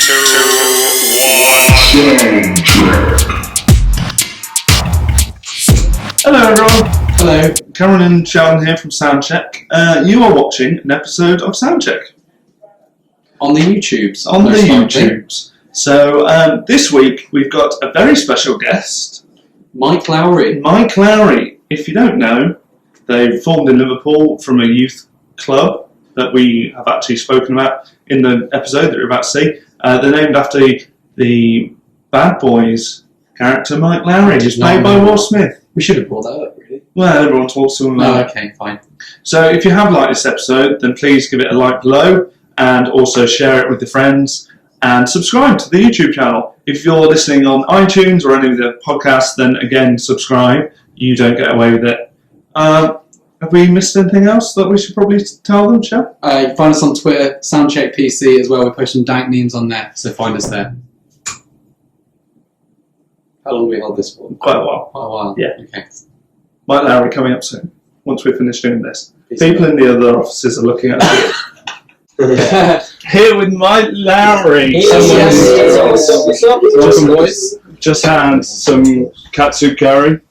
Hello everyone. Hello. Cameron and Sheldon here from Soundcheck. You are watching an episode of Soundcheck. On the YouTubes. On the YouTubes. So this week we've got a very special guest. Mike Lowry. Mike Lowry. If you don't know, they formed in Liverpool from a youth club that we have actually spoken about in the episode that you're about to see. They're named after the Bad Boys character Mike Lowry, who's played by Will Smith. We should have brought that up, really. Well, everyone talks to him about it. Okay, fine. So if you have liked this episode, then please give it a like below and also share it with your friends and subscribe to the YouTube channel. If you're listening on iTunes or any of the podcasts, then again, subscribe. You don't get away with it. Have we missed anything else that we should probably tell them, Shep? You can find us on Twitter, Soundcheck PC as well. We're posting dank memes on there, so find us there. How long have we held this for? Quite a while. Quite a while. Yeah. Okay. Mike Lowry coming up soon, once we finish doing this. People in the other offices are looking at us. Here with Mike Lowry. Just had some katsu curry,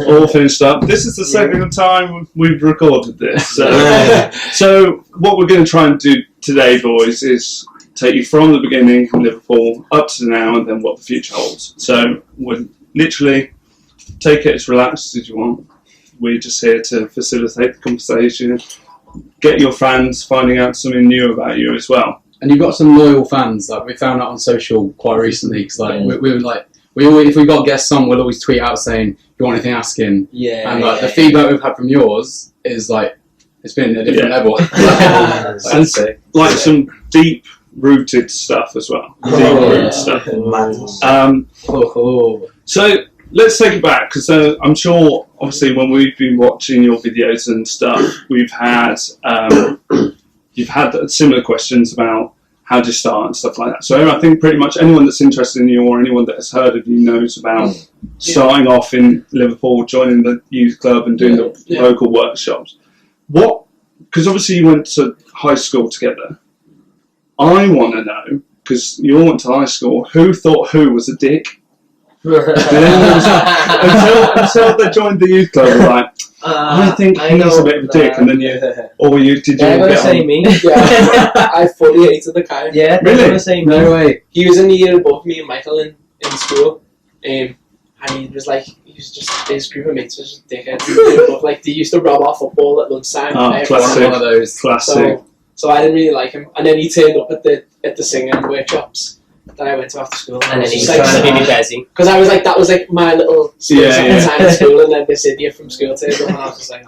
all finished up. This is the second time we've recorded this. So what we're going to try and do today, boys, is take you from the beginning from Liverpool up to now and then what the future holds. So we'll literally take it as relaxed as you want. We're just here to facilitate the conversation, get your fans finding out something new about you as well. And you've got some loyal fans. Like we found out on social quite recently, because we were like, if we got guests on, we'll always tweet out saying, "You want anything, asking." Yeah. And like the feedback we've had from yours is like, it's been a different level. And like some deep-rooted stuff as well. Deep-rooted stuff. So let's take it back, because I'm sure, obviously, when we've been watching your videos and stuff, we've had you've had similar questions about how do you start and stuff like that. So I think pretty much anyone that's interested in you or anyone that has heard of you knows about starting off in Liverpool, joining the youth club and doing the local workshops. Because obviously you went to high school together. I want to know, because you all went to high school, who thought who was a dick? until they joined the youth club, like, I think he's a bit of a dick, and then did you all get on? Me. Yeah, I fully hated the guy. Yeah, really? Gonna say me. No way. He was in the year above me and Michael in school, and he was just his group of mates was just dickheads. Like they used to rob our football at lunchtime. Classic. One of those. Classic. So I didn't really like him, and then he turned up at the singing workshops that I went to after school, and then he was trying to be me busy. Because I was like, that was like my little time at school, and then this idiot from school turned up, and I was just like,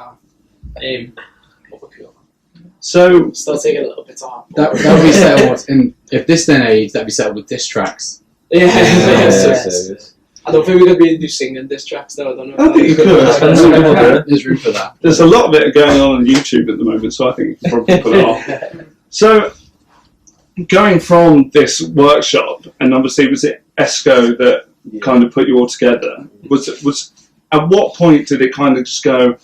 So still taking a little bit to heart. That would be settled in, if this day and age, that'd be settled with diss tracks. Yeah. I don't think we could really do singing diss tracks though. I don't know. I think you could. There's room for that. There's a lot of it going on YouTube at the moment, so I think you can probably put it off. So, going from this workshop, and obviously was it ESCO that kind of put you all together? Was at what point did it kind of just go,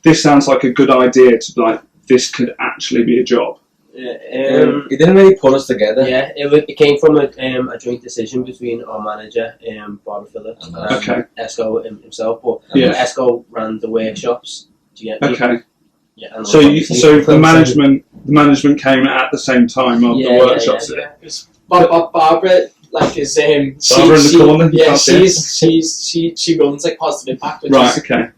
this sounds like a good idea to like, this could actually be a job? It didn't really put us together. Yeah, it came from a joint decision between our manager, Barbara Phillips, and Esco himself. But Esco ran the workshops. Do you get me? Okay. Yeah. So the management came at the same time of the workshops. Barbara, like, is Barbara in the corner. Yeah, she runs like Positive Impact,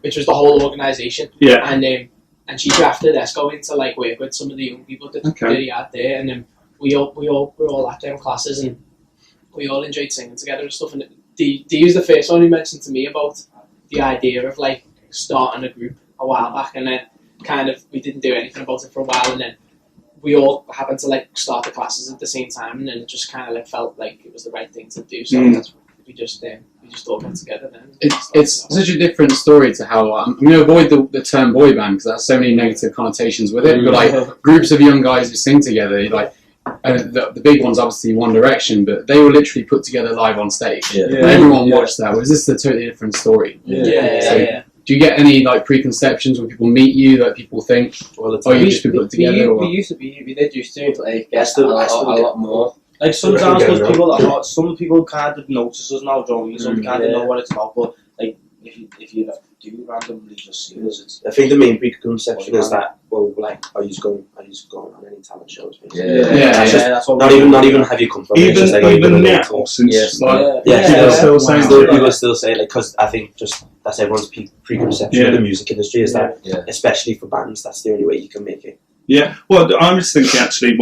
which was the whole organisation. Yeah. And she drafted Esco in to like work with some of the young people that he had there, and then we all were all at them classes, and we all enjoyed singing together and stuff. And D was the first one who mentioned to me about the idea of like starting a group a while back, and then kind of we didn't do anything about it for a while, and then we all happened to like start the classes at the same time, and then it just kind of like felt like it was the right thing to do. So we just all got together then. It's such a different story to how I'm going to avoid the term boy band, because that's so many negative connotations with it. But like groups of young guys who sing together, like the big ones, obviously One Direction, but they were literally put together live on stage. Yeah. Everyone watched that. Was this a totally different story? Yeah. Do you get any like preconceptions when people meet you that people think, you've just been put together? We did used to like get a lot more. Like sometimes because some people kind of notice us now, don't you? Some kind of know what it's about, but like if you do randomly just see us, I think the main preconception is that are you going on any talent shows? Basically? That's what not even have you come from even now since people still say like, because I think just that's everyone's preconception of the music industry is that especially for bands that's the only way you can make it. Yeah, well, I was thinking actually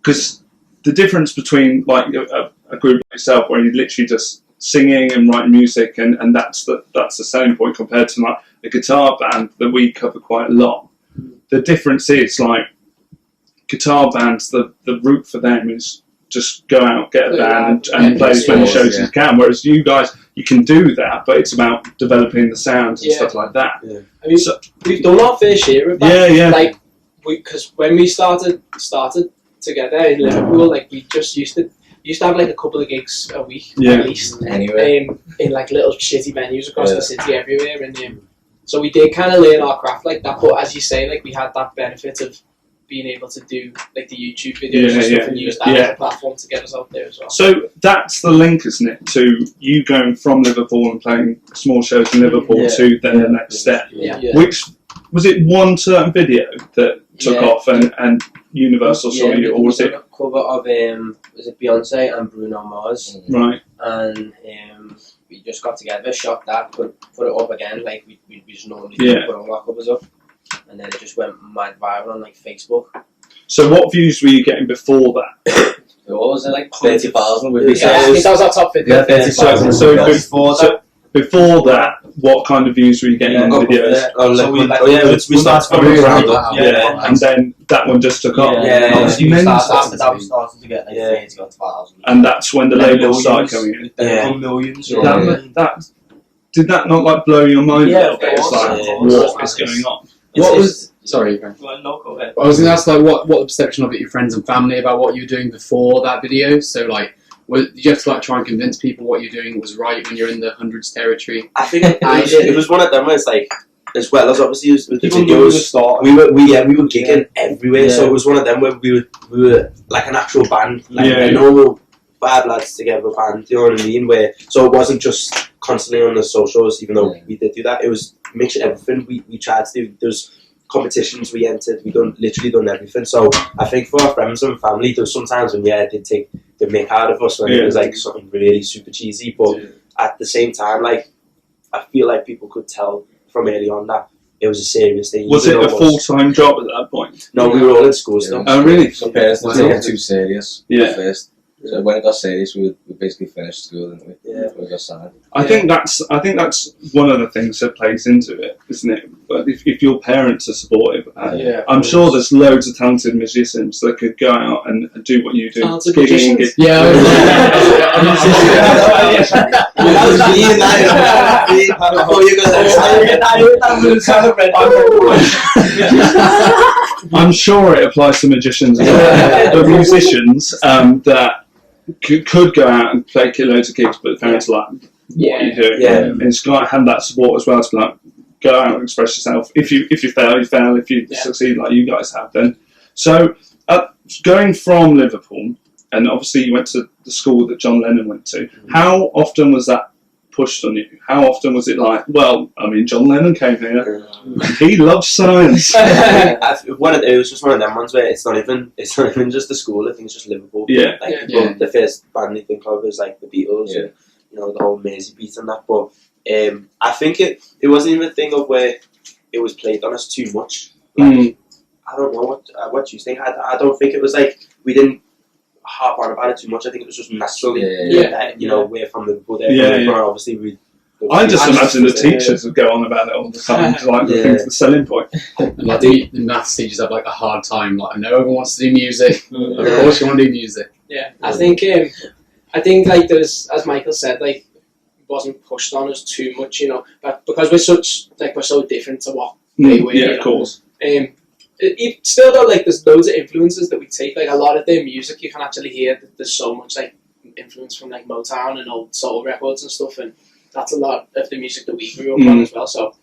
because the difference between like a group like yourself where you're literally just singing and writing music and that's the selling point compared to like a guitar band that we cover quite a lot. The difference is like guitar bands, the route for them is just go out, get a band and play as many shows as you can, whereas you guys, you can do that, but it's about developing the sounds and stuff like that. I mean, we've done our fair share of that. Like, because when we started together in Liverpool, like we just used to have like a couple of gigs a week at least. Anyway, in like little shitty venues across the city everywhere, and so we did kind of learn our craft like that. But as you say, like we had that benefit of being able to do like the YouTube videos and stuff and use that as a platform to get us out there as well. So that's the link, isn't it, to you going from Liverpool and playing small shows in Liverpool to then the next step. Which was it one certain video that took off and Universal saw you, or was it a cover of was it Beyonce and Bruno Mars? Right. And we just got together, shot that, put it up again, like we just normally put all our covers up, and then it just went mad viral on like Facebook. So what views were you getting before that? What was it, like 30,000? I think that was our top video. Yeah, 30,000. So before that, what kind of views were you getting on videos? We started from around and then that one just took off. After that we started to get like 30,000. And that's when the labels started coming in. Millions. Did that not like blow your mind a little bit? It's like, what is going on? Sorry. No, go ahead. I was going to ask like what the perception of it, your friends and family, about what you were doing before that video. So like, did you have to like try and convince people what you're doing was right when you're in the hundreds territory? I think it was one of them where it's like, as well as obviously with the videos, we were gigging everywhere. So it was one of them where we were like an actual band, like a normal 5 lads together band. You know what I mean? So it wasn't just constantly on the socials, even though we did do that. It was a mixture of everything we tried to do. There's competitions we entered. We literally done everything. So I think for our friends and family, there was sometimes when they'd take the mick out of us when it was like something really super cheesy. But at the same time, like I feel like people could tell from early on that it was a serious thing. Was it a full-time job at that point? No, we were all in school still. Oh, really? Some parents didn't take it too serious at first. So when it got serious, we basically finished school, didn't we? Yeah. We got signed. I think that's one of the things that plays into it, isn't it? But if your parents are supportive, I'm sure there's loads of talented musicians that could go out and do what you do. Talented musicians? I'm sure it applies to magicians as well. The musicians that could go out and play loads of gigs, but the parents are like, what are you doing? And it's got to have that support as well to be like, go out and express yourself. If you fail, you fail. If you succeed like you guys have, then. So going from Liverpool, and obviously you went to the school that John Lennon went to, how often was that pushed on you? How often was it like, well, I mean, John Lennon came here, he loves science. It was just one of them ones where it's not even just the school, I think it's just Liverpool. The first band they think of is like the Beatles and the whole Maisie beat and that, but I think it wasn't even a thing of where it was played on us too much. Like, I don't know what you think. I don't think it was like we didn't harp on about it too much. I think it was just naturally, we're from Liverpool. Obviously, I just imagine the teachers would go on about it all the time, like the selling point. Like the maths teachers have like a hard time. Like, I know everyone wants to do music. Of course, you want to do music. Yeah, I think like there's, as Michael said, like it wasn't pushed on us too much, but because we're so different to what they were. Yeah, of course. Still though, like there's loads of influences that we take. Like a lot of their music, you can actually hear that there's so much like influence from like Motown and old soul records and stuff, and that's a lot of the music that we grew up on as well. So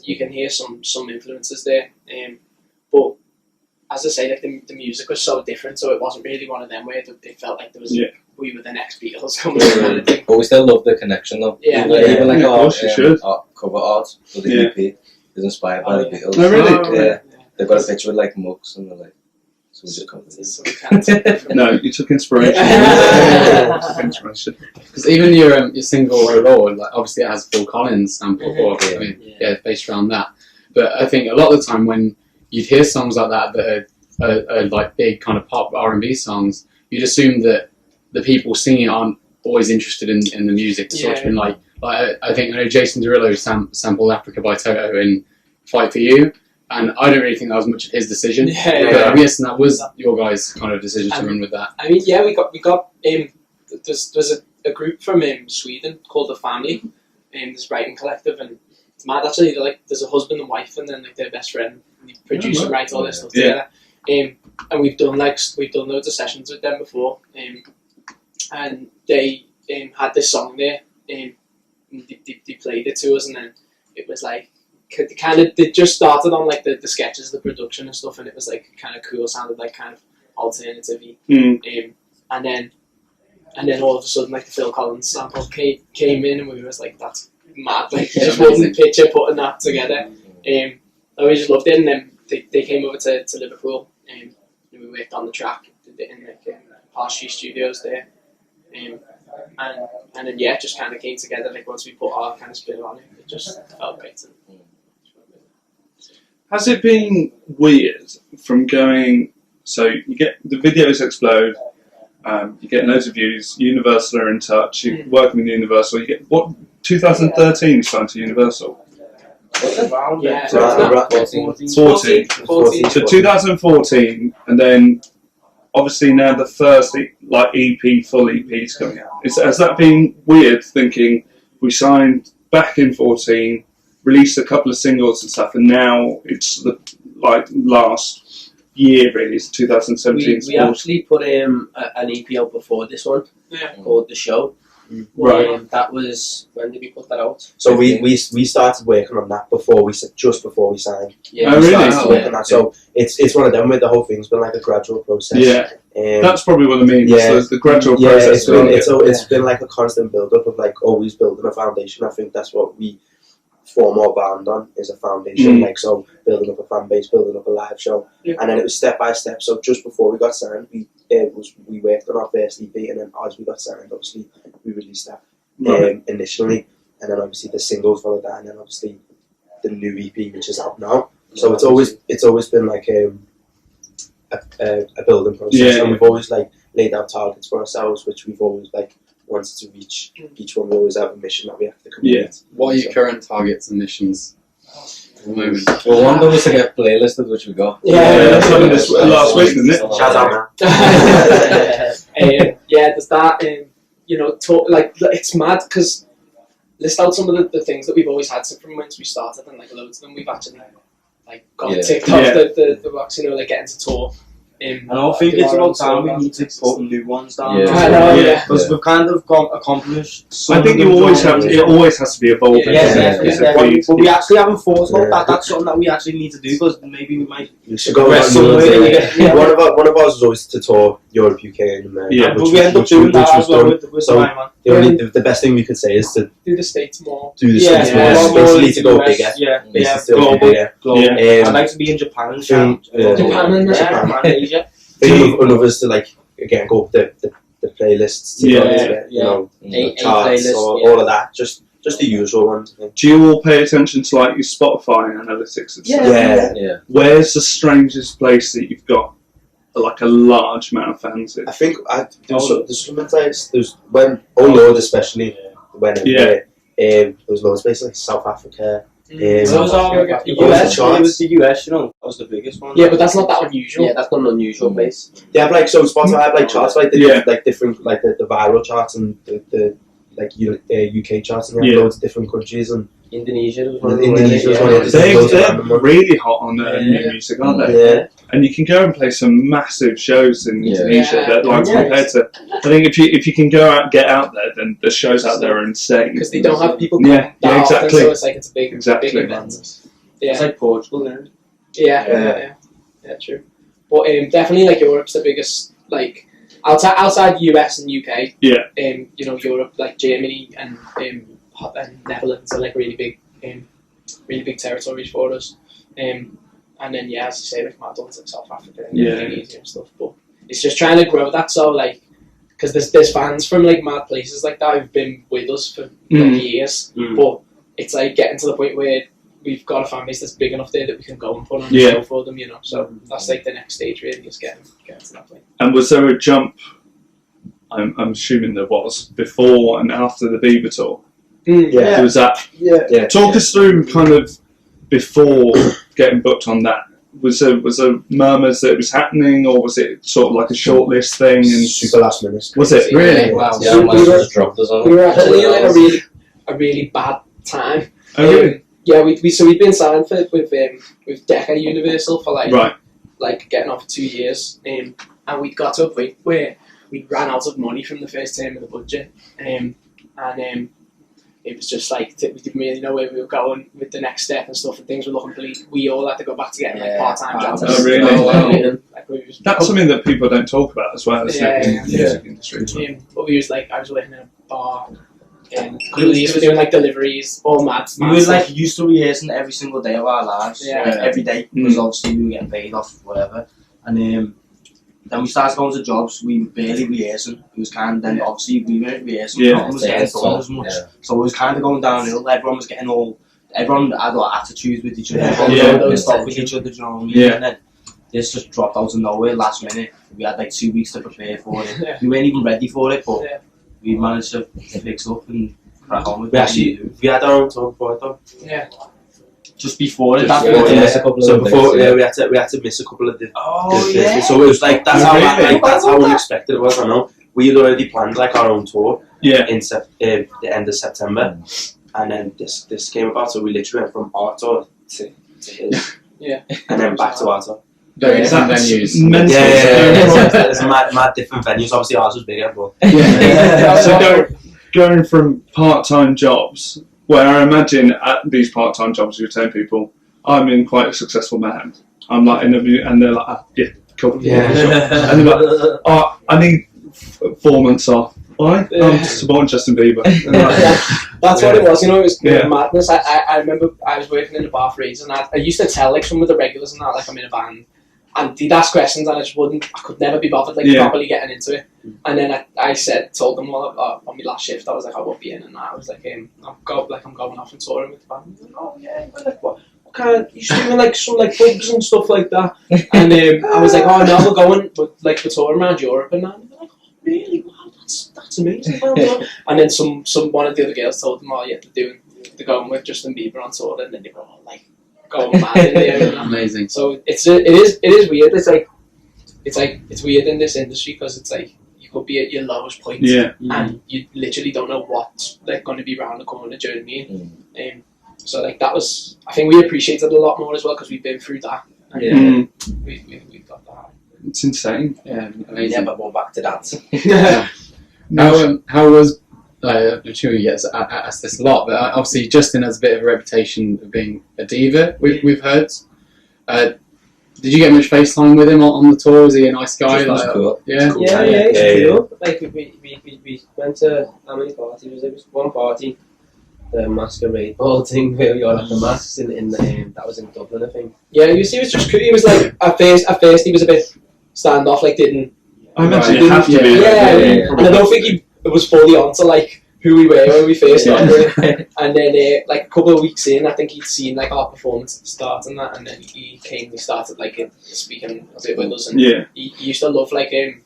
you can hear some influences there. But as I say, like the music was so different, so it wasn't really one of them where it felt like there was we were the next Beatles coming. Kind of thing. But we still love the connection though. Yeah, even like our should. cover art for the EP is inspired by the Beatles. Oh really? Yeah. They've got a picture with like mugs and they're like, so we just covered it. No, you took inspiration. Because even your single "Oh Lord," like obviously it has Phil Collins sample, or based around that. But I think a lot of the time when you'd hear songs like that are like big kind of pop R&B songs, you'd assume that the people singing aren't always interested in the music. It's sort of been like I think I know Jason Derulo sampled "Africa" by Toto in "Fight for You." And I don't really think that was much of his decision. But I'm guessing that was your guys' kind of decision to run with that. I mean, yeah, we got there's a group from Sweden called The Family, this writing collective, and it's mad actually. There's a husband and wife, and then like their best friend, and they produce and write all this stuff together. And we've done loads of sessions with them before, and they had this song there, and they played it to us, and then it was like. They just started on like the sketches, the production and stuff, and it was like kind of cool, sounded like kind of alternative-y. And then all of a sudden like the Phil Collins sample came in, and we was like, that's mad, like just wasn't picture putting that together. And we just loved it, and then they came over to Liverpool, and we worked on the track in like Past Street Studios there. And then it just kind of came together like once we put our kind of spin on it. It just felt great. Has it been weird from going? So you get the videos explode, you get loads of views. Universal are in touch. You're working with Universal. You get what? 2013 you signed to Universal. Yeah, 14. So 2014, and then obviously now the first like EP, full EP is coming out. Has that been weird? Thinking we signed back in 14. Released a couple of singles and stuff, and now it's the last year really. It's 2017. We actually put an EP out before this one called The Show. Right. That was when did we put that out? So we started working on that just before we signed. Yeah. Oh, really? On that. So it's one of them where the whole thing's been like a gradual process. Yeah. That's probably what I mean. Yeah. The gradual process. It's been like a constant build up of like always building a foundation. I think that's what we form our band on, is a foundation. Like, so building up a fan base, building up a live show, and then it was step by step. So just before we got signed, we worked on our first EP, and then as we got signed, obviously we released that initially, and then obviously the singles followed that, and then obviously the new EP, which is out now. So it's always been like a building process, and we've always like laid out targets for ourselves, which we've always like wanted to reach. Each one we always have a mission that we have to complete. What are your current targets and missions at the moment? Well, one of them was to get playlisted, which we got. That's something this last week, isn't it? Shout out, there's that. It's mad because list out some of the things that we've always had from whence we started, and like loads of them we've actually like got ticked off the box. Like getting to tour. And I think it's about time we need to put new ones down. I know, because we've kind of accomplished. I think you always have to. It always has to be evolving. But we actually haven't thought about that. That's something that we actually need to do, because maybe we might. You should go somewhere. One of ours was always to tour Europe, UK, and America. But we end up doing that as well with the best thing we could say is to do the States more. Basically to go bigger. Global. I'd like to be in Japan. Asia. Others to like again go up the playlists, charts, all of that. Just the usual ones. Do you all pay attention to like your Spotify analytics and stuff? Yeah. Where's the strangest place that you've got like a large amount of fans in? I think there's some place. There's when Lord especially when there's loads of places like South Africa. It was the US, that was the biggest one. Yeah, but that's not that unusual. Yeah, that's not an unusual place. They have like, so Spotify have like charts, like like different, like the viral charts and the like UK charts, and they have loads of different countries, and Indonesia was one of They're really hot on new music, aren't they? Yeah. And you can go and play some massive shows in Indonesia that, like, compared to, I think if you can go out and get out there, then the shows out there are insane. Because they don't have people exactly. often, so it's like it's a big event. It's like Portugal, Yeah, true. But definitely like Europe's the biggest, like outside US and UK. Yeah. You know, Europe, like Germany and Netherlands are like really big territories for us. And then yeah, as you say, like Mad Ones like South Africa and Indonesia and stuff. But it's just trying to grow that, so like, because there's fans from like mad places like that who've been with us for like years, but it's like getting to the point where we've got a fan base that's big enough there that we can go and put on a show for them, you know. So that's like the next stage, really, is getting to that point. And was there a jump? I'm assuming there was before and after the Bieber tour. Yeah. Was that? Yeah. Talk us through kind of before getting booked on that. Was there murmurs that it was happening, or was it sort of like a shortlist thing? And super last minute. Was it Really? Wow. Yeah, just dropped us on. We were actually in like a really bad time. Oh, really? Yeah, we'd been signed with Decca Universal for like getting on for 2 years, and we got to a point where we ran out of money from the first term of the budget, and it was just like we didn't really know where we were going with the next step and stuff, and things were looking bleak. We all had to go back to getting like part-time jobs. Oh, really? That's something that people don't talk about as well, isn't it, in the music industry. But we was like, I was working in a bar, and we were doing like deliveries, all mad. We were like used to rehearsing every single day of our lives, every day, because obviously we were getting paid off whatever. And then we started going to jobs, we were barely rehearsing. It was kind of, then obviously we weren't rehearsing, nothing was getting done as much. So it was kind of going downhill. Everyone had like attitudes with each other, everyone was pissed off with each other, do you know what I mean? And then this just dropped out of nowhere last minute. We had like 2 weeks to prepare for it. We weren't even ready for it, but we managed to fix up and crack on with it. We had our own tour before it though. Yeah. Just before it, we had to miss a couple of the so it was like that's how unexpected it was. I know we had already planned like our own tour in the end of September, and then this came about, so we literally went from our tour to his, and then back to our tour. Very different venues. It's mad different venues. Obviously ours was bigger, but so going from part-time jobs, where I imagine at these part-time jobs you're telling people, I'm in quite a successful man. I'm like interviewing, and they're like, cool. Sure. And they're like, I need 4 months off. Why? I'm just supporting Justin Bieber. That's what it was, you know, it was madness. I remember I was working in a bar for ages, and I used to tell like some of the regulars and that, like I'm in a band, and they'd ask questions and I could never be bothered like properly getting into it. And then I told them on my last shift, I was like, I won't be in, and I was like, I'm going off and touring with the band. Like, oh yeah, but like what kind of, you should doing like some like pubs and stuff like that. And I was like, oh no, we're going, we're touring around Europe and that. And they're like, oh really? Wow, that's amazing. And then one of the other girls told them, oh yeah, they're going with Justin Bieber on tour, and then they were all like going mad in there. Amazing. So it is weird. It's weird in this industry, because it's like you could be at your lowest point, and you literally don't know what's like going to be around the corner. Do you know what I mean? So like that was, I think we appreciated it a lot more as well, because we've been through that. And we've got that. It's insane. Yeah, amazing. Yeah, but we're back to that. How was? I'm sure you get asked this a lot, but obviously Justin has a bit of a reputation of being a diva. We've heard. Did you get much FaceTime with him on the tour? Was he a nice guy? Just cool. Yeah, he's cool. Like we went to, how many parties was it? It was one party, the masquerade ball thing where we all had the masks in that was in Dublin, I think. Yeah, he was just cool. He was like at first he was a bit standoff, like didn't. I imagine you have to be. And I don't think he was fully on to like who we were when we first started. And then like a couple of weeks in, I think he'd seen like our performance at the start and that, and then he started like speaking a bit with us, and he used to love playing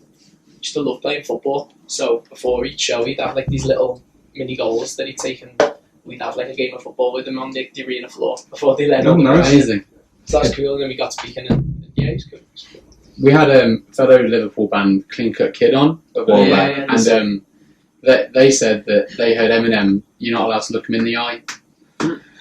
football. So before each show he'd have like these little mini goals that he'd take, and we'd have like a game of football with him on the arena floor before they let him. Amazing. So that's cool, and then we got speaking, and he's cool. We had a fellow Liverpool band, Clean Cut Kid, on a while back, and they said that they heard Eminem, you're not allowed to look him in the eye.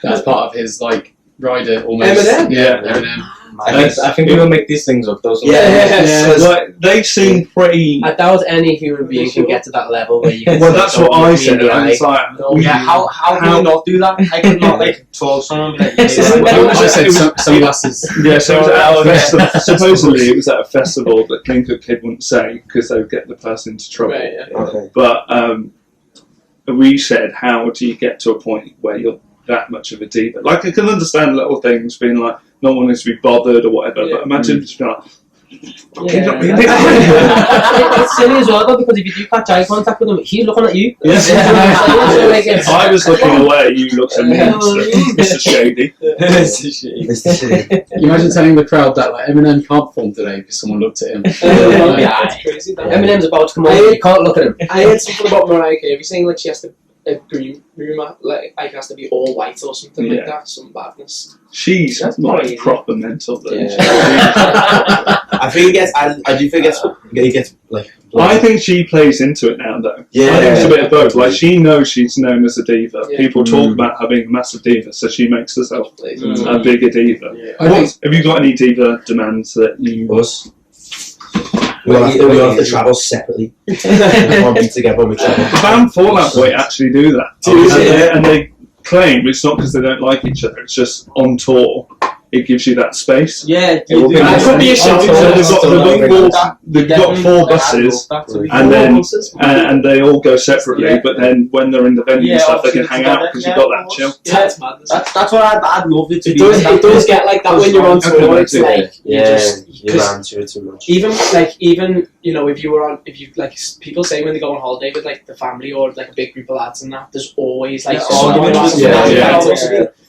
That's part of his like rider almost. Eminem? Yeah, Eminem. I think we'll make these things up though. Like, they seem pretty. I doubt any human being can get to that level where you can. Well, that's what I said. It's like, how can you not do that? I could not like talk someone like. I said sunglasses. Yeah, so it was at a festival. Supposedly it was at a festival that Clean Cook Kid wouldn't say because they would get the person into trouble. Right, yeah. Okay. But we said, how do you get to a point where you're that much of a diva? Like, I can understand little things being like not wanting to be bothered or whatever, but imagine just being like, fucking not being It's silly as well though, because if you do catch eye contact with him, he's looking at you. Yes. I was looking away, you looked at me, Mr. Shady. Mr. Shady. You imagine telling the crowd that like Eminem can't perform today because someone looked at him. That's crazy. Eminem's about to come on, you can't look at him. I heard something about Mariah Carey saying like she has to a green room, like it has to be all white or something like that. Some badness. She's like proper mental though. I think it gets. I do think it gets like. I think she plays into it now though. Yeah. I think it's a bit of both. Like, she knows she's known as a diva. Yeah. People talk about her being a massive diva, so she makes herself a bigger diva. Yeah. Have you got any diva demands that you? Us. We all have to travel separately. We can't be together when we travel. The band Fallout Boy actually do that. And they claim it's not because they don't like each other, it's just on tour. It gives you that space. Yeah, It will be That could be a show. They've got 4 buses, and then and they all go separately. But then when they're in the venue and stuff, they can hang out because you've got that chill. That's madness. That's what I'd love it to It be. does get like that when you're on tour. It's like you ran to it too much. even you know, if you like people say when they go on holiday with like the family or like a big group of lads and that, there's always like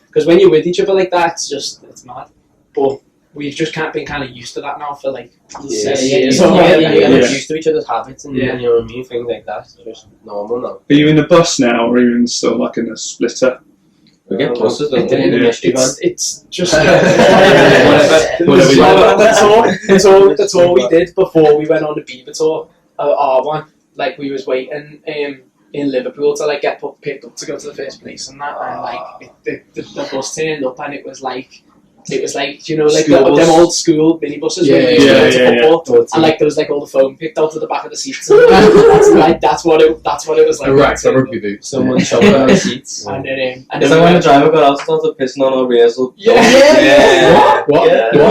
because when you're with each other like that, it's mad. But we've just been kind of used to that now for like 6 years. Used to each other's habits and you know what I mean, things like that. It's just normal now. Are you in a bus now, or are you still like in a splitter? We get buses, don't we? It's just that's all we did before we went on the Bieber tour. Our one, like we was waiting in Liverpool to like get picked up to go to the first place and that, and like the bus turned up and it was like you know, like them old school minibuses and like there was like all the foam picked out of the back of the seats. And that's what it was like. Right, so rugby boots. Someone showed on the seats. And then So when the driver got out, started pissing on our rehearsal. What? There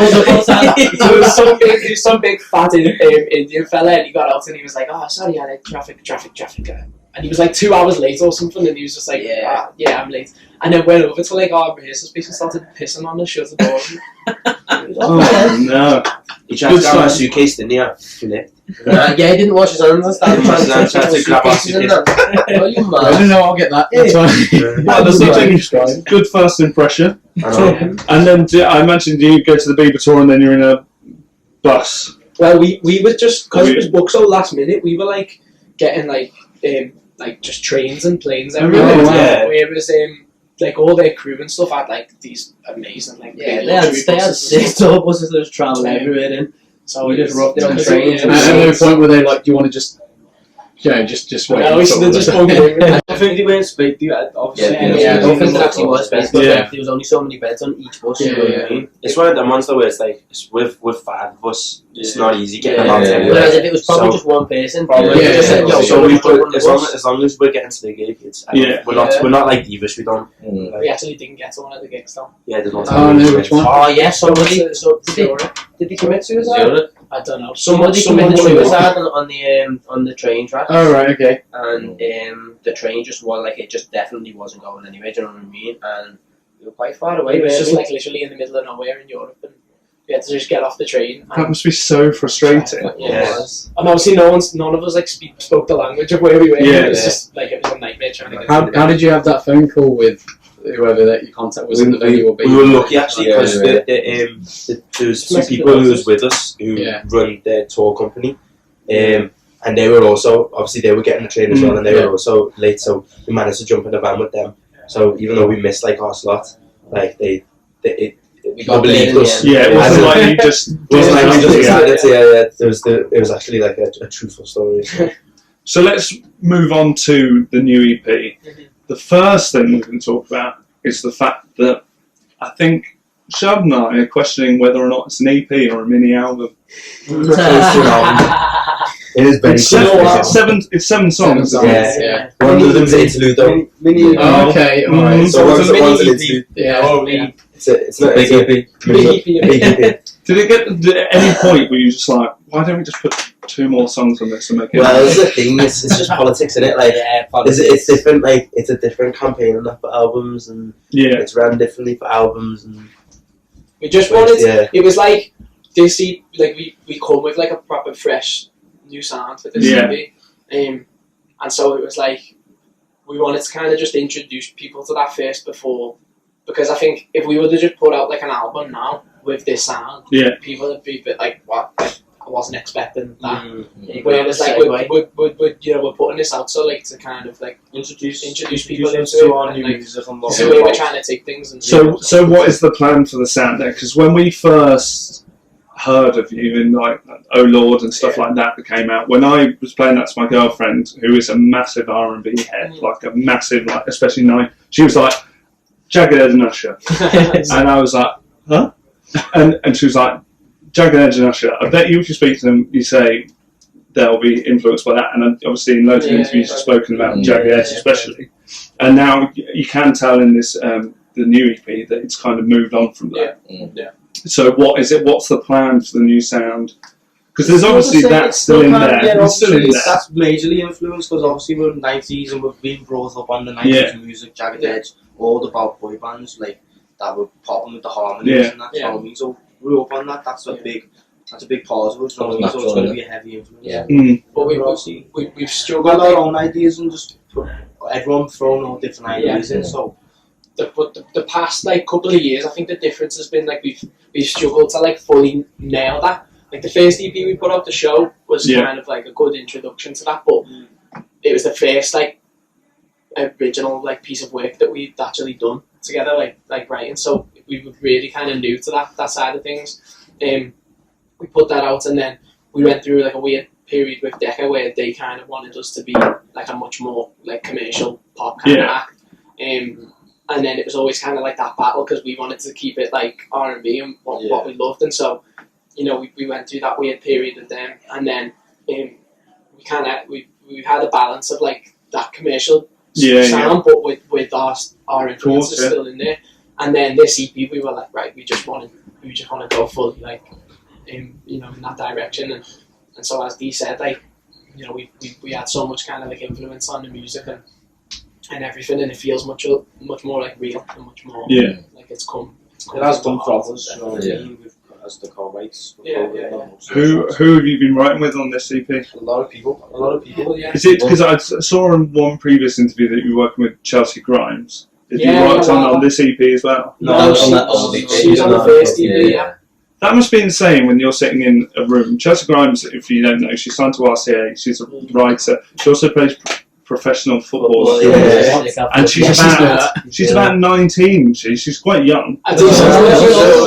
was some big fat Indian fella, and he got out and he was like, "Oh, sorry, I like traffic." And he was like 2 hours late or something, and he was just like, I'm late. And then went over to like our rehearsal space and started pissing on the shut the door. Oh no! He tried to grab my suitcase, didn't he? Yeah, he didn't wash his hands and started trying to grab our suitcase. I don't know, I'll get that. That's fine. Well, there's something good first impression. And then I imagine you go to the Bieber tour and then you're in a bus. Well, we were just, because it was booked so last minute, we were like getting like just trains and planes everywhere. Whereas like all their crew and stuff had like these amazing like they had 6 tour buses that was travelling everywhere in. So we just rocked it on trains. And at no point were they like, do you want to just wait? No, so they just I think they weren't split. Obviously, I don't think there actually was space. There was only so many beds on each bus. You know what I mean? It's one of the ones though where it's like with 5 of us, it's not easy getting around everywhere. Whereas if it was probably just one person, so we put as long as we're getting to the gig, we're not like divas. We don't. We actually didn't get to one of the gigs though. Yeah, there's one. Oh no, which one? Oh yeah, somebody. Did he commit suicide? I don't know. Somebody committed suicide on the train track. Oh right, okay. And the train just was like, it just definitely wasn't going anywhere. Do you know what I mean? And we were quite far away. It was just like literally in the middle of nowhere in Europe, and we had to just get off the train. That must be so frustrating. And obviously none of us like spoke the language of where we were. It was just like, it was a nightmare trying to get. How did you have that phone call with whoever that your contact was in the venue? Or we were lucky actually because there was 2 people who was with us who run their tour company, and they were also, obviously they were getting the train as well, and they were also late, so we managed to jump in the van with them. So even though we missed like our slot, like they believed us. Yeah, it wasn't like you just decided. It was actually like a truthful story. So let's move on to the new EP. The first thing we're going to talk about is the fact that I think Shad and I are questioning whether or not it's an EP or a mini album. It is very It's seven songs. Yeah. One of them's an interlude though. Mini. Oh, okay, alright. So one's an interlude. Yeah. It's not big EP. Big EP. Did it get to any point where you just like, why don't we just put 2 more songs on this and make it? Well, it's the thing. It's just politics, isn't it? Like, it's different. Like, it's a different campaign enough for albums, and it's ran differently for albums. And we just wanted. It was like this. Like we come with like a proper fresh new sound for this EP, and so it was like we wanted to kind of just introduce people to that first before, because I think if we would have just put out like an album now with this sound, people would be a bit like, what? Like, I wasn't expecting that. Whereas like we're putting this out so like to kind of like introduce people into our new music and the way we're trying to take things. And so what is the plan for the sound then? Because when we first heard of you in like Oh Lord and stuff like that came out, when I was playing that to my girlfriend, who is a massive R&B head, like a massive, like especially she was like Jagged Edge and Usher, and I was like, huh? And she was like, Jagged Edge and Usher, I bet you if you speak to them, you say they'll be influenced by that. And obviously in loads of interviews you've spoken about Jagged Edge especially. And now you can tell in this the new EP that it's kind of moved on from that. So what is it? What's the plan for the new sound? Because there's obviously that still in there. It's still in there. That's majorly influenced because obviously we're in the 90s and we've been brought up on the 90s music, Jagged Edge, all about boy bands like that were popping with the harmonies and that. You know what I mean? So we're up on that. That's a big part of it. So it's going to be a heavy influence. But we've struggled with our own ideas and just everyone throwing all different ideas in. So. The past like couple of years, I think the difference has been like we've struggled to like fully nail that. Like the first EP we put out the show was kind of like a good introduction to that, but it was the first like original like piece of work that we'd actually done together, like writing. So we were really kind of new to that side of things. We put that out, and then we went through like a weird period with Decca where they kind of wanted us to be like a much more like commercial pop kind of act. And then it was always kind of like that battle because we wanted to keep it like R&B and what we loved, and so we went through that weird period with them, and then we had a balance of like that commercial sound, but with our influences still in there. And then this EP, we were like, right, we just want to go fully like in that direction, and so as Dee said, like we had so much kind of like influence on the music and everything, and it feels much more like real and much more like it's come. It has come from us, as the co-writes. Who have you been writing with on this EP? A lot of people. Yeah. Is it because I saw in one previous interview that you were working with Chelsea Grimes? Did you work on this EP as well? No, she's on the first EP. Yeah. That must be insane when you're sitting in a room. Chelsea Grimes, if you don't know, she's signed to RCA. She's a writer. She also plays professional football, and she's about 19. She's quite young. I think she's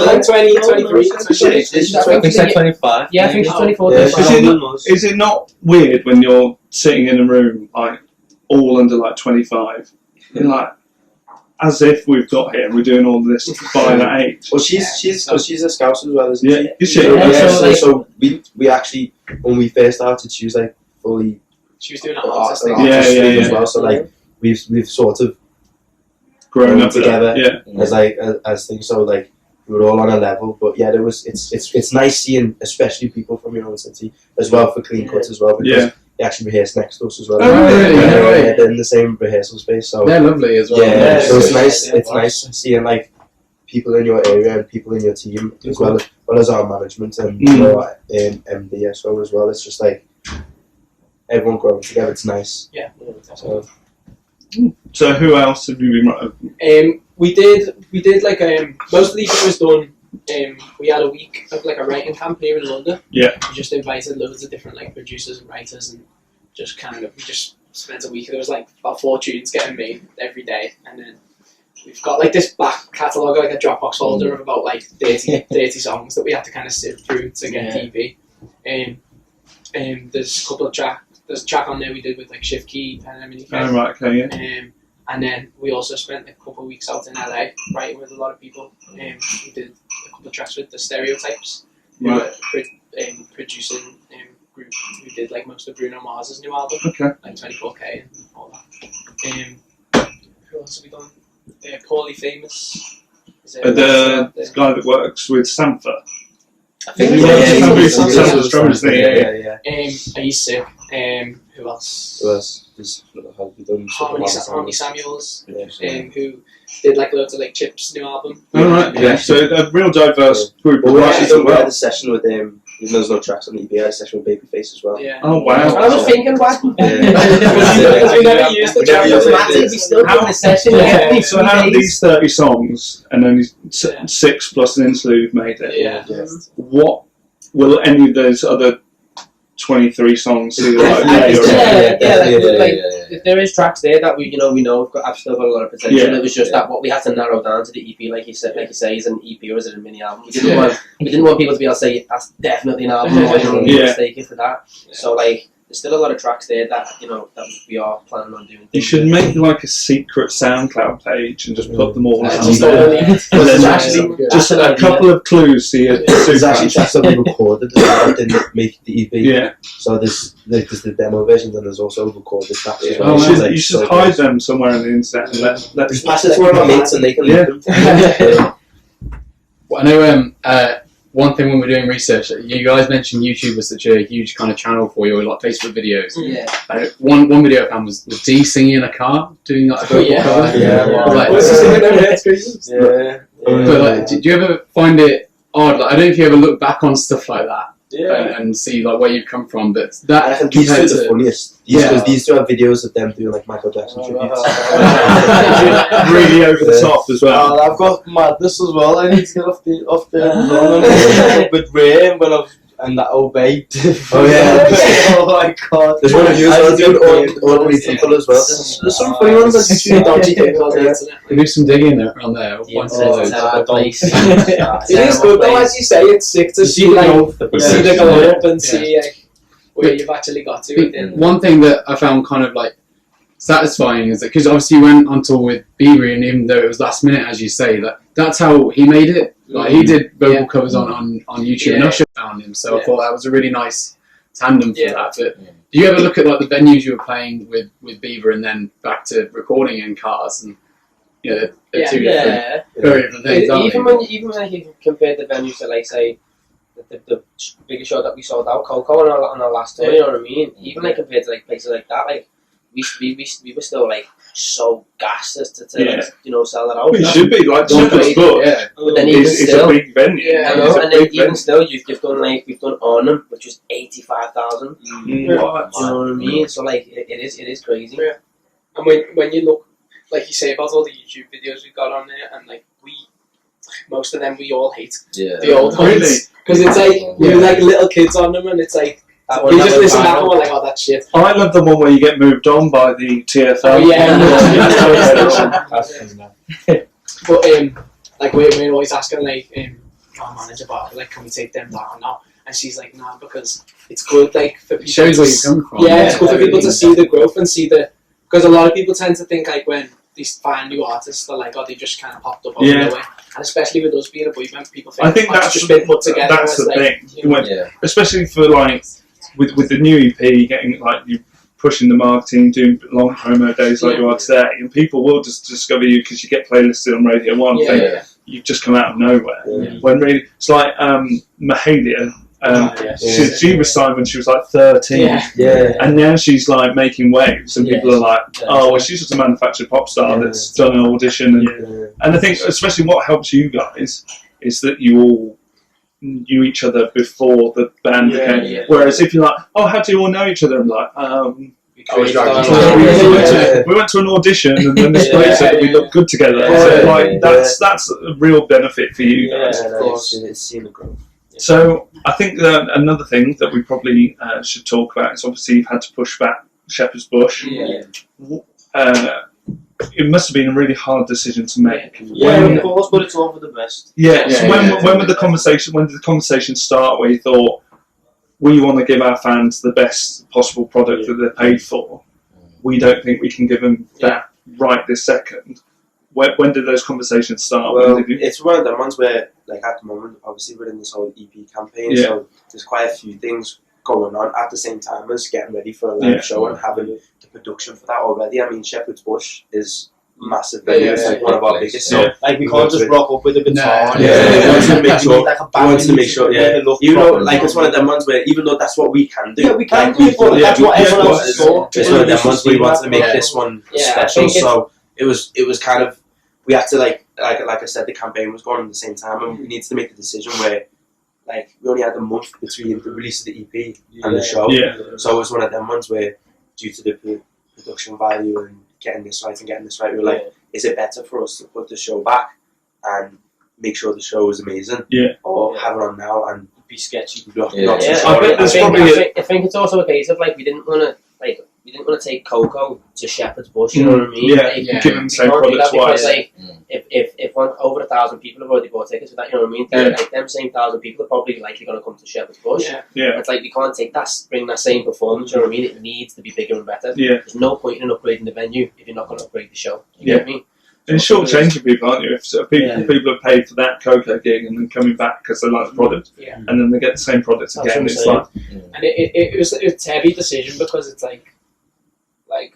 like 20, 23. I think she's 25. Yeah, I think she's 24. Is it not weird when you're sitting in a room like all under like 25? You're like, as if we've got here and we're doing all this by that age. Well, she's a scout as well, isn't she? Is she? So we actually, when we first started, she was like fully. She was doing artistic as well. So like we've sort of grown up together as things. So like we were all on a level. But yeah, it's nice seeing especially people from your own city as well for clean cuts as well, because they actually rehearse next to us as well. They're in the same rehearsal space. So they're lovely as well. Yeah, so it's nice. It's nice seeing like people in your area and people in your team as well as our management and MD as well. It's just like. Everyone growing together, it's nice. Yeah. So who else have you been writing? We did like most of the EP was done. We had a week of like a writing camp here in London. Yeah. We just invited loads of different like producers and writers, and we just spent a week. There was like about 4 tunes getting made every day, and then we've got like this back catalogue, like a Dropbox folder of about like 30 songs that we had to kind of sift through to get the EP. There's a couple of tracks. There's a track on there we did with like Shift Key and MiC. Oh, right, okay, yeah. And then we also spent a couple of weeks out in LA writing with a lot of people. We did a couple of tracks with the Stereotypes, who were producing group who did like most of Bruno Mars's new album, like 24K and all that. Who else have we done? Poorly Famous. The guy that works with Sampha. I think Sampha's drummers there. He's sick. Who else? Harmony Samuels, who did like loads of like Chip's new album. So a real diverse group. We had a session with him. Even though there's no tracks on the EP, I had a session with Babyface as well. Yeah. Oh wow! I was thinking, why? Because we never used the track. We still have a session. So how these 30 songs and only 6 plus an interlude made it? Yeah. What will any of those other 23 songs do? If there is tracks there that we know I've still got a lot of potential. It was just that what we had to narrow down to the EP, like you say, is an EP or is it a mini album? We didn't want people to be able to say that's definitely an album. Or mistake it for that. So like, there's still a lot of tracks there that that we are planning on doing. You should make like a secret SoundCloud page and just put them all out. Just a couple of clues to your. There's actually tracks that we recorded that didn't make the EP. Yeah. So there's the demo versions and there's also recorded tracks as well. You should hide them somewhere on the internet and let just pass it to one of my mates and they can link them. Well, I know one thing when we're doing research, you guys mentioned YouTube was such a huge kind of channel for you, like Facebook videos. Yeah. One video I found was D singing in a car, doing like a vocal cover. But like, did you ever find it odd? Like, I don't know if you ever look back on stuff like that. And see like where you've come from, but that and these two are the funniest. Because these two have videos of them doing like Michael Jackson tributes. Really over the top as well. I've got madness as well. I need to get off the with Ray and that Obey. Oh yeah. Oh my god. There's one of you as well doing ordinary people as well. There's some funny ones that you dodgy things on the internet. We do some digging there on there. It is good though, as you say, it's sick to see the glow up and see where you've actually got to. One thing that I found kind of like satisfying is that because obviously you went on tour with Bieber, and even though it was last minute, as you say, that's how he made it. Like he did vocal covers on YouTube, and Usher found him. So I thought that was a really nice tandem for that. But do you ever look at like the venues you were playing with Bieber, and then back to recording in cars, and they're two different, very different things. Even when you compare the venues to like say the biggest show that we sold out, Coco on our last tour, you know what I mean? Even like compared to like places like that, like we were still like so gassed to sell it out. Well, you should be like Shepherd's Bush. But then even still, it's a big venue. And then even still, you've done like we've done Arnhem, which was 85,000. You know what I mean? So like it is crazy. Yeah. And when you look, like you say about all the YouTube videos we've got on there, and like most of them we all hate the old ones because it's like we're like little kids on them, and it's like. You just listen back and we're like, oh, that's shit. I love the one where you get moved on by the TFL. Oh, yeah. But like we're always asking like our manager about like, can we take them down now? And she's like, nah, because it's good like for people. It shows where you're coming from. Yeah, it's good for people to see the growth and see because a lot of people tend to think like when they find new artists, they're like, oh, they just kind of popped up over the way. And especially with us being a boy band, people think I think that's just been put together. That's the like, thing. Especially for like. With the new EP, getting like you pushing the marketing, doing long promo days like you are today, and people will just discover you because you get playlisted on Radio 1. You've just come out of nowhere. When really, it's like Mahalia. She was signed when she was like 13, and now she's like making waves, and people are like, "Oh, well, she's just a manufactured pop star that's done an audition." And I think, especially, what helps you guys is that you all knew each other before the band became. Whereas if you're like, oh, how do you all know each other? I'm like, we went to an audition and then this place said we look good together. So like that's a real benefit for you guys. It's seen the growth. So I think that another thing that we probably should talk about is obviously you've had to push back Shepherd's Bush. It must have been a really hard decision to make. Of course, but it's all for the best. So when did the conversation start where you thought we want to give our fans the best possible product that they're paid for? We don't think we can give them that right this second. When did those conversations start? Well, it's one of the ones where, like at the moment, obviously we're in this whole EP campaign, so there's quite a few things going on at the same time as getting ready for a live show and having the production for that already. I mean, Shepherd's Bush is massive. It's like one of our biggest. So like we can't just rock up with a guitar. We want to make sure. Even though, like, it's one of them ones where even though that's what we can do. Yeah, we can do it, but that's what everyone else is for. It's one of them ones we want to make this one special. So it was kind of. We had to like I said, the campaign was going on at the same time, and we needed to make the decision where, like, we only had a month between the release of the EP and the show. So it was one of them ones where, due to the production value and getting this right, we were like, is it better for us to put the show back and make sure the show is amazing, or have it on now and be sketchy? I think it's also a case of like we didn't want to take Coco to Shepherd's Bush, you know what I mean? Give them the same product twice. Like, if over 1,000 people have already bought tickets for that, you know what I mean? Like, them same 1,000 people are probably likely going to come to Shepherd's Bush. It's like, we can't take that, bring that same performance, you know what I mean? It needs to be bigger and better. There's no point in upgrading the venue if you're not going to upgrade the show. You know what I mean? And short-changing people, aren't you? If people have paid for that Coco gig and then coming back because they like the product, and then they get the same product again, it's like... And it was a heavy decision because it's like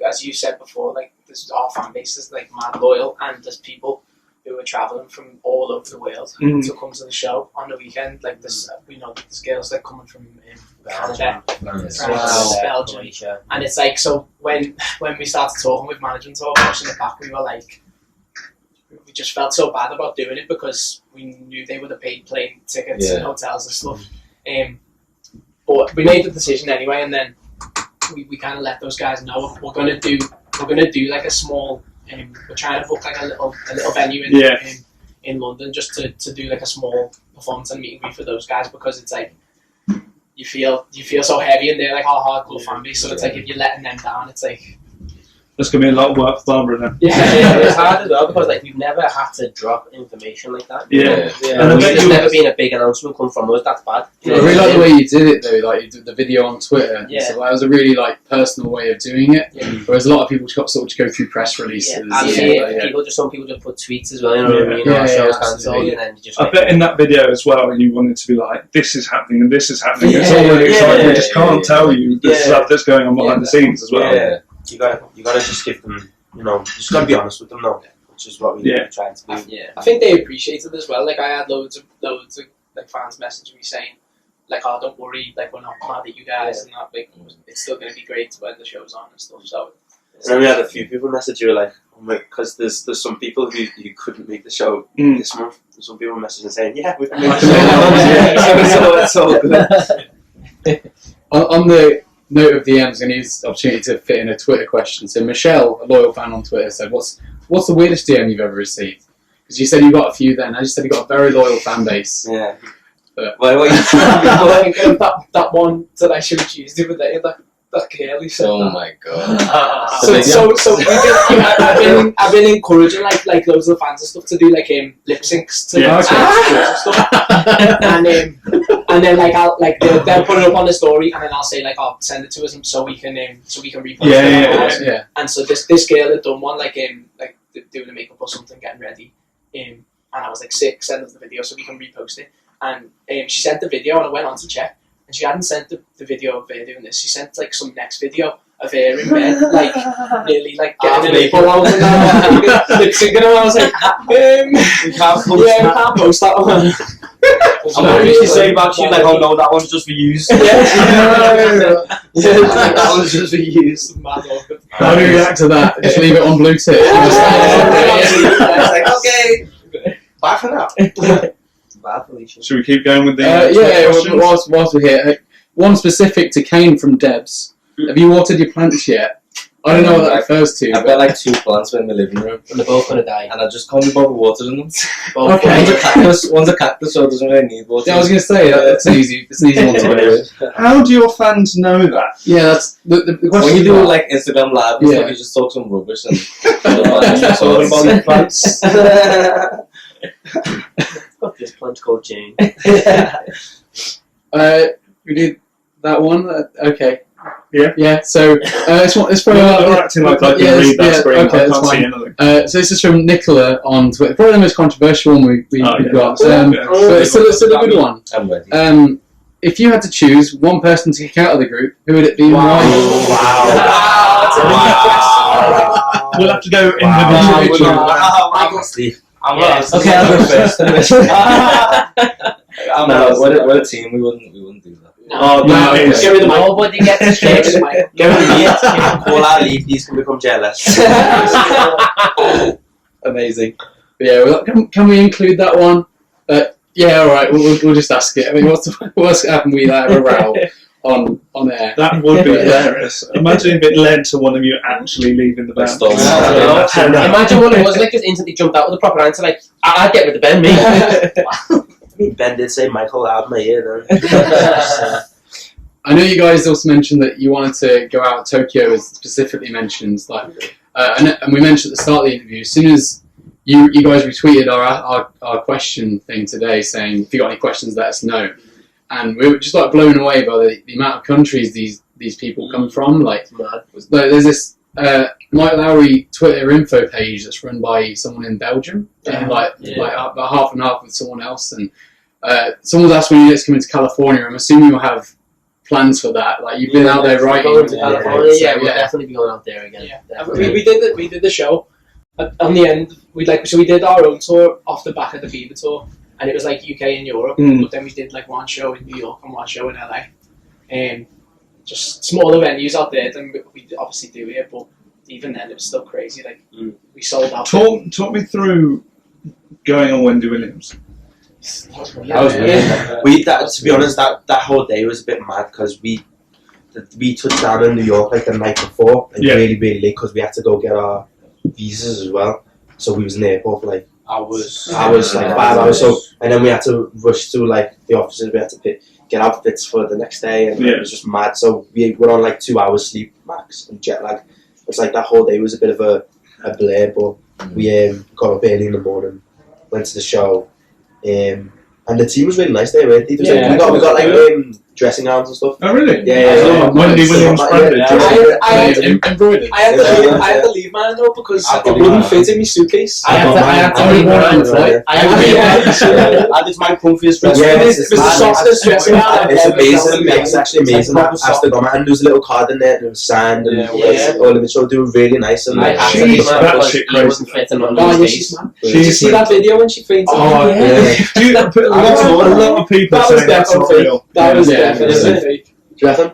as you said before, like our fan base is like mad loyal, and there's people who are travelling from all over the world to come to the show on the weekend. Like this, there's girls that coming from Canada, France, Belgium, and it's like, so when we started talking with management or pushing it back, we were like, we just felt so bad about doing it because we knew they would have paid plane tickets and hotels and stuff. But we made the decision anyway, and then we kind of let those guys know we're gonna do like a small. We're trying to book like a little venue in London just to do like a small performance and meet and greet for those guys, because it's like you feel so heavy and they're like our hardcore fan base, so it's like if you're letting them down, it's like there's gonna be a lot of work for Barbara then. It's hard as well because like we've never had to drop information like that. And there's never been a big announcement come from us. That's bad. I really like the way you did it though. Like you did the video on Twitter. So that was a really like personal way of doing it. Whereas a lot of people just go through press releases. Some people just put tweets as well. You know what I mean? Our shows cancelled, and then you just. I bet in that video as well, you wanted to be like, this is happening and this is happening. It's all really exciting. We just can't tell you the stuff that's going on behind the scenes as well. You gotta just give them, you just gotta be honest with them now, which is what we trying to do. I think they appreciate it as well. Like I had loads of like fans messaging me saying, like, oh, don't worry, like we're not mad at you guys and that, like it's still gonna be great when the show's on and stuff. So. And then we had a few people message you like, oh my, because there's some people who couldn't make the show this month. There's some people messaging saying, we can make the show. It's all good. On the note of DMs, I'm going to use the opportunity to fit in a Twitter question. So Michelle, a loyal fan on Twitter, said, "What's the weirdest DM you've ever received?" Because you said you got a few then. I just said you got a very loyal fan base. Yeah. But what you that one that I showed you the other day, that girl who said that. My god. I've been encouraging like loads of the fans and stuff to do like lip syncs to stuff, and then like I'll like they'll put it up on the story, and then I'll say like, I'll send it to us so we can repost it. And so this girl had done one like doing the makeup or something, getting ready, and I was like, sick, send us the video so we can repost it. And she sent the video, and I went on to check, and she hadn't sent the video of her doing this. She sent like some next video of her in bed, like nearly like getting an apple out and that, lip syncing, and I was like, we can't post that one. What did she say back? She's like, oh no, that one's just for use. That one's just for use. Mad awkward. How do you react to that? Just leave it on Bluetooth. It's like, okay, bye for now. Should we keep going with the whilst we're here, one specific to Kane from Debs. Have you watered your plants yet? I don't know what that refers to. I've got like 2 plants in my living room, and they're both gonna die. And I just can't be bothered watering them. Okay. One's a cactus, so it doesn't really need water. Yeah, I was going to say it's an easy one to do. How do your fans know that? Yeah, that's the question. When you do like Instagram live, you just talk some rubbish and talk about your plants. Got this plant called Jane. We did that one. Okay. Yeah. So it's probably they're acting like I can read that screen. Okay, I can't see anything. So this is from Nicola on Twitter. Probably the most controversial one we've got. But it's still a good one. I'm ready. If you had to choose one person to kick out of the group, who would it be? Wow. We'll have to go individually. I'll go Steve. Okay, I'll go first. We're a team. We wouldn't do that. No, Get rid of Michael. Nobody gets shakes. Get rid of the call out leave, these can become jealous. Amazing. But yeah, can we include that one? Yeah, all right. We'll just ask it. I mean, what's happened? We have a row on air. That would be hilarious. Imagine if it led to one of you actually leaving the band. Imagine what it was like. Just instantly jumped out with a proper answer. Like, I'd get rid of Ben. Me. Ben did say Michael loud in my ear then. I know you guys also mentioned that you wanted to go out. Tokyo was specifically mentioned, and we mentioned at the start of the interview. As soon as you guys retweeted our question thing today, saying if you got any questions, let us know. And we were just blown away by the amount of countries these people come from. There's this Mike Lowry Twitter info page that's run by someone in Belgium, and about half and half with someone else. And someone's asked when you next come into California. I'm assuming you'll have plans for that. You've been out there writing. Going to California, we'll definitely be going out there again. Yeah. We did the show. On the end, we did our own tour off the back of the Bieber tour, and it was UK and Europe. But then we did one show in New York and one show in LA, just smaller venues out there than we obviously do here. But even then, it was still crazy. We sold out. Talk me through going on Wendy Williams. To be honest, that whole day was a bit mad because we touched down in New York the night before and really late because we had to go get our visas as well. So we was in the airport for hours, 5 hours. So and then we had to rush to the offices. We had to get outfits for the next day, and it was just mad. So we were on 2 hours sleep max and jet lag. It's that whole day was a bit of a blur, but we got up early in the morning, went to the show. And the team was really nice there, weren't they? We got dressing gowns and stuff. Oh really? Yeah. Wendy Williams branded. I had to leave mine though because it wouldn't fit in my suitcase. I had to leave mine. I did my comfiest dress. Yeah, it's the softest dressing gown. It's amazing. It's actually amazing. After got and there was a little card in there and it was sand and all of it. So they were really nice and she's batshit crazy. Did you see that video when she fainted? Oh yeah. A lot of people say that's not real. That was definitely fake. Do you reckon?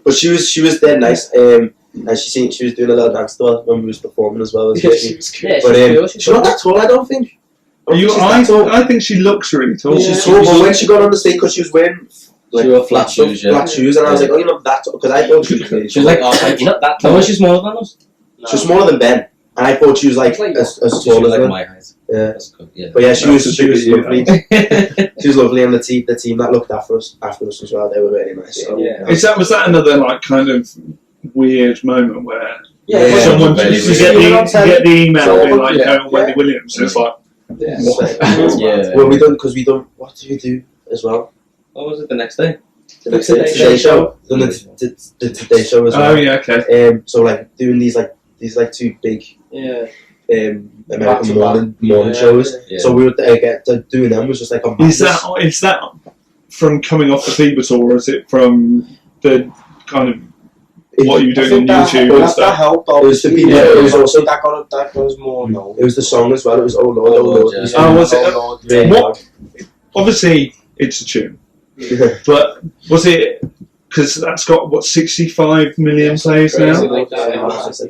But she was dead nice. And she was doing a little dance to her when we was performing as well. She was good. But she's not that tall, I don't think. I think she looks really tall. She's tall, but when she got on the stage, because she was wearing flat shoes, flat shoes, and I was like, oh, you're not that tall, because I thought she was really tall. She was you're not that tall. Was she smaller than us? She was smaller than Ben, and I thought she was as tall as my height. Yeah. That's good, yeah. But yeah, she was lovely. She was lovely, and the team that looked after us as well, they were really nice. So, Was that another kind of weird moment where someone you get the email going Wendy Williams? It's what? Well, we done. What do you do as well? What was it the next day? The Today Show. Done the Today Show as well. Oh yeah, okay. So doing these two big American morning shows. Yeah. So we were doing them was just a madness. Is that from coming off the Bieber tour, or is it from the kind of what you were doing on YouTube and stuff? That helped. It was the Bieber. It was also that was more. No, it was the song as well. It was Oh Lord, Oh Lord. Yeah. Oh, was it? Obviously, it's a tune, but was it? Because that's got 65 million plays now.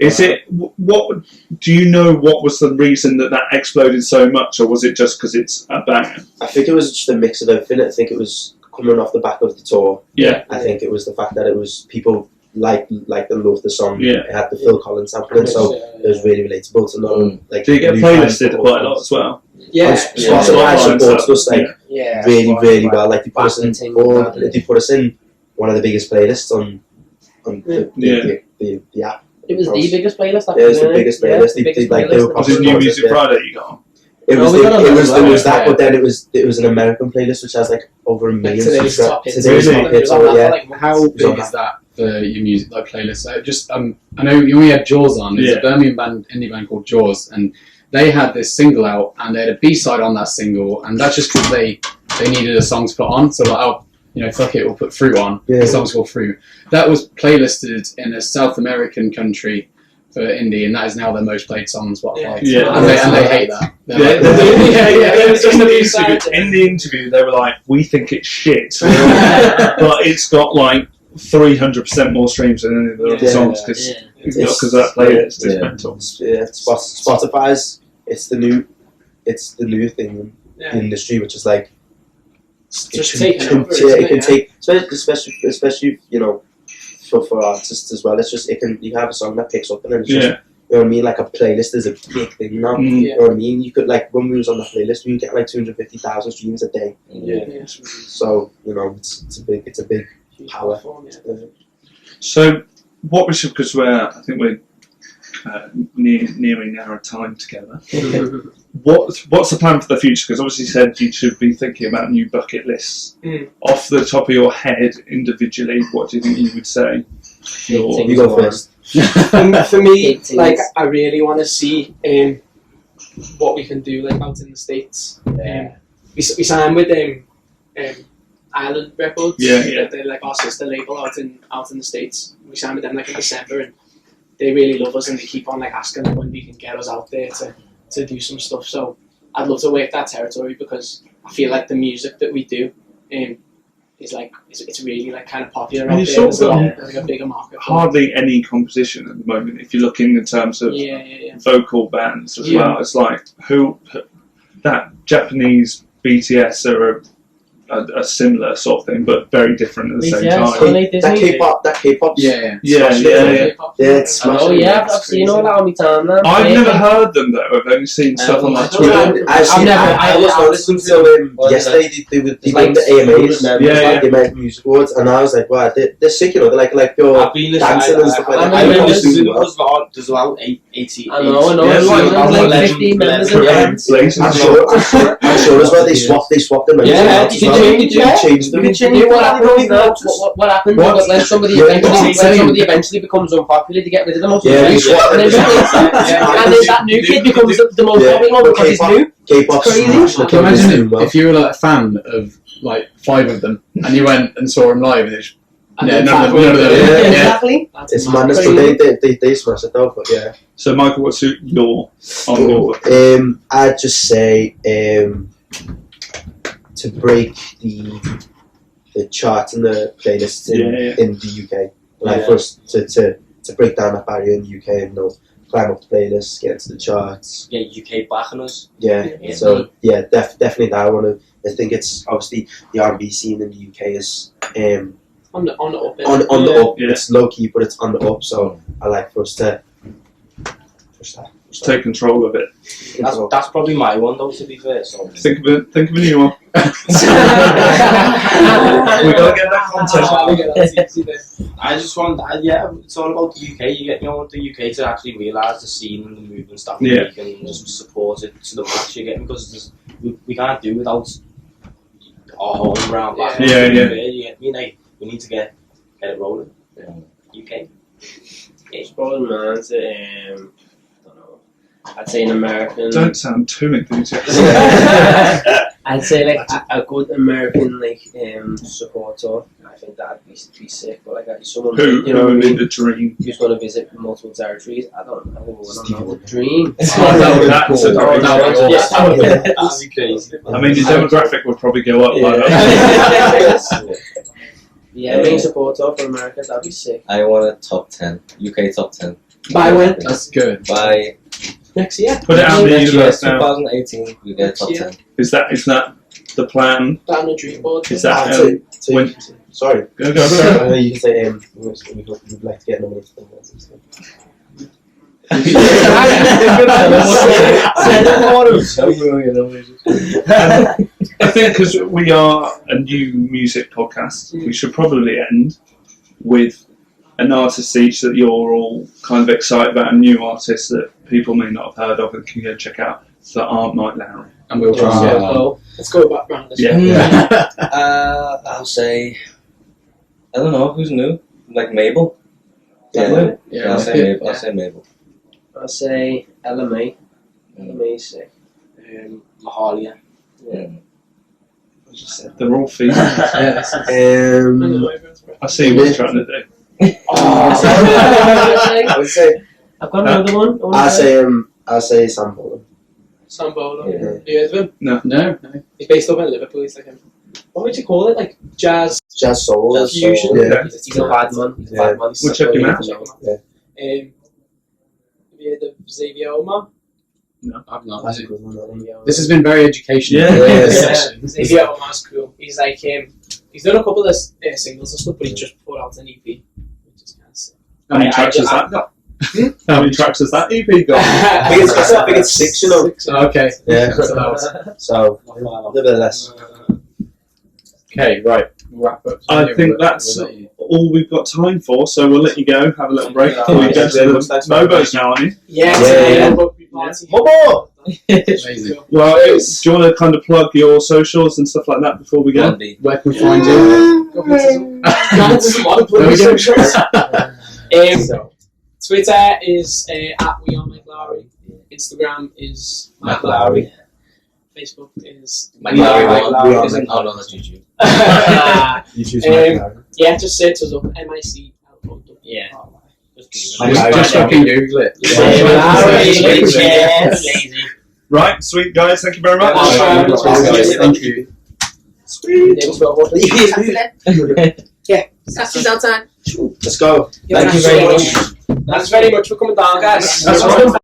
Is it? What do you know? What was the reason that exploded so much, or was it just because it's a banger? I think it was just a mix of everything. I think it was coming off the back of the tour. Yeah. I think it was the fact that it was people like and loved the song. Yeah. It had the Phil Collins sampling, so it was really relatable to know. Do you get playlisted quite a lot as well? Yeah. Spotify supports us really, really well. They put us in they put us in one of the biggest playlists on the app. It was the biggest playlist. It was the biggest playlist. Was it New Music Friday you got on? It was that, yeah. but then it was an American playlist which has like over a million Today's top hits. Today's top hits. How big is that for your music, like playlist? I know we had Jaws on. There's a Birmingham indie band called Jaws, and they had this single out, and they had a B-side on that single, and that's just because they needed a song to put on. So like, fuck it, we'll put Fruit on. The song's called Fruit. That was playlisted in a South American country for indie, and that is now their most played song on Spotify. And they hate that. It was just in the interview, they were like, "We think it's shit, but it's got like 300% more streams than any of the other songs because that playlist is mental." Yeah, Spotify's it's the new thing in the industry, which is like it can take, especially for artists as well. It's just you have a song that picks up and then it's just, you know what I mean, like a playlist is a big thing now. You know what I mean? You could, like, when we was on the playlist, we would get like 250,000 streams a day. So it's a big power. So what we should, because I think we're nearing our time together. What's the plan for the future? Because obviously you said you should be thinking about new bucket lists. Off the top of your head, individually, what do you think you would say? You go first. For me, like, I really want to see what we can do, like, out in the States. We signed with Island Records. They're like our sister label out in the States. We signed with them like in December, and they really love us, and they keep on like asking when we can get us out there to do some stuff. So I'd love to work that territory because I feel like the music that we do is like it's really like kind of popular out there. There's like a bigger market. Hardly any competition at the moment. If you're looking in terms of vocal bands as well, it's like that Japanese BTS are a similar sort of thing, but very different at the same time. That K-pop. I've seen all that on my time now. I've never heard them though. I've only seen stuff on like Twitter. I was listening to yesterday. They were doing the AMAs, the American Music Awards, and I was like, wow, they're sick, they're like pure dancing and stuff like that. I know there's about 80. I know. Like 15 members. I'm sure as well. They swapped them. What happens when somebody eventually becomes unpopular, they get rid of them. And then that new kid becomes the most popular one because he's new. K-pop's crazy. Can you imagine if you were like a fan of like 5 of them and you went and saw them live and it's none of them. Exactly. It's madness, but they smash it though. But yeah. So Michael, what's your I'd just say to break the charts and the playlists in the UK, like for us to break down that barrier in the UK and climb up the playlists, get into the charts. Yeah, UK backing us. So definitely that. I think it's obviously the R&B scene in the UK is on the up. On the up. It's low key, but it's on the up. So I like for us to push that. Take control of it. That's probably my one though, to be fair. So think of a new one. We gotta get that content. I just want it's all about the UK. You want the UK to actually realise the scene and the movement stuff, and we can just support it to the max. You get me? Because we can't do without our home ground back. You get me? Like, we need to get it rolling. UK. It's probably man. I'd say an American. Don't sound too enthusiastic. I'd say like a good American supporter. I think that'd be sick. But like someone who would be the dream? Who's going to visit multiple territories? I don't know. The dream. That'd be crazy. I mean, your demographic would probably go up. Main supporter for America. That'd be sick. I want a top 10. UK top 10. By when? That's good. By next year. Put it out in the universe now. 2018, we get top 10. Is that the plan? Down the dream board. Is that when? Sorry. Go. You can say we'd like to get nominated. I think because we are a new music podcast, we should probably end with an artist each that you're all kind of excited about, a new artist that people may not have heard of and can go check out. that aren't Mike Lowry? And we'll try. Let's go back round this way. Yeah. I'll say, I don't know, who's new? Like Mabel? Yeah. I'll say Mabel. I'll say Mabel. I'll say LMA. LMA's sick. Mahalia. Yeah. They're all females. Yeah. I see what you're trying to do. I would say. I've got another one. I'll say Sam Bolo. Sam Bolo. Yeah. Have you heard of him? No. He's based up in Liverpool. He's like what would you call it? Like jazz soul. Jazz fusion. soul. Yeah. He's a bad man. He's a bad man. We'll check him out. Yeah. Have you heard of Xavier Omar? No, I've not. That's a good one. This has been very educational. Yeah. Xavier Omar's cool. He's like he's done a couple of singles and stuff, but he just put out an EP, which is kind of sick. How many tracks has that got? How many tracks has that EP got? I think it's 6, you know. Okay. Yeah. So, So, a little bit less. okay, right. We'll wrap up. I think that's all we've got time for, so we'll let you go, have a little break before we go to the Mobos now, aren't you? Yeah. Mobo! Amazing. Well, do you want to kind of plug your socials and stuff like that before we go? Blondie. Where can we find you? Twitter is at We Are Mike Lowry. Instagram is Mike Lowry. Facebook is Mike Lowry. Lowry. Oh no, that's YouTube. You choose Mike Lowry. Yeah, just search us up. MIC. Yeah. Just fucking Google it. Lazy. Right, sweet guys, thank you very much. Thank you. Sweet. Yeah, that's his outside. Let's go. Thank you very much. Thanks very much for coming down, guys. That's right.